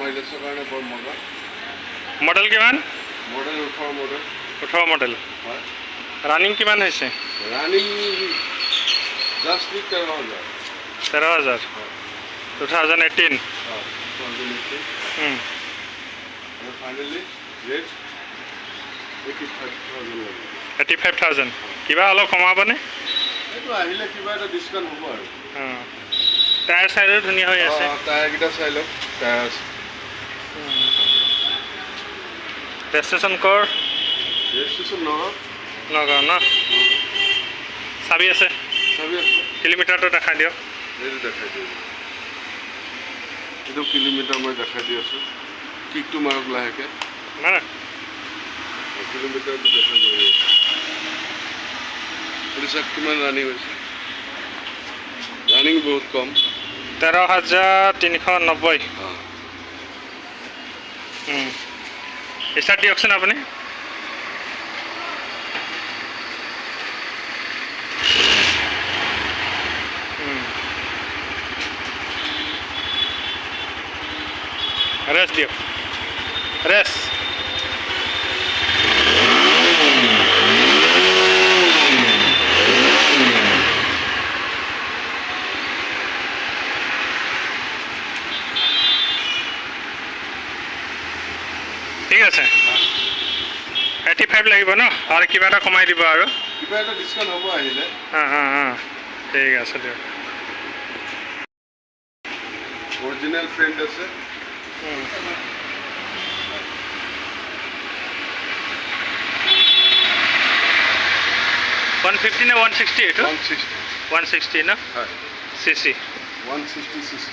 মাইলেজৰ কাৰণে বৰ মজা। মডেল কিমান? Model 18 model. 18 মডেল। হয়। ৰানিং কিমান হৈছে? Running just 13,000। 13,000। 2018। হয়, 2018। আৰু ফাইনেলি ৰেট 85,000 লাগে। 85,000। কিবা অলপ কমাবনে? এইটো আহিলে কিবা এটা ডিছকাউণ্ট হ'ব আৰু। টায়াৰ চাইডো ধুনীয়া হৈ আছে। টায়াৰকেইটা চাই লওক। টায়াৰ আছে। ৰেজিষ্ট্ৰেশ্যন কৰ? ৰেজিষ্ট্ৰেশ্যন নগাঁও। নগাঁও ন? চাবি আছে? চাবি আছে। কিলোমিটাৰটো দেখাই দিয়ক। এইটো দেখাই দিওঁ। এইটো কিলোমিটাৰ মই দেখাই দি আছোঁ। কিকটো মাৰক লাহেকৈ। মানে কিলোমিটাৰটো দেখাই দি আছোঁ। এইটো চাওক কিমান ৰানিং হৈছে। ৰানিং বহুত কম। 13,390। ষ্টাৰ্ট দিয়কচোন আপুনি। ৰেষ্ট দিয়ক। ৰেষ্ট। ঠিক আছে। 85 লাগিব ন? আৰু কিবা এটা কমাই দিব আৰু। কিবা এটা ডিছকাউণ্ট হ'ব আহিলে। ঠিক আছে দিয়ক। অৰিজিনেল ফ্ৰেণ্ড আছে। 150 নে 160 এইটো? 160। 160 ন? হয়। CC। 160 cc।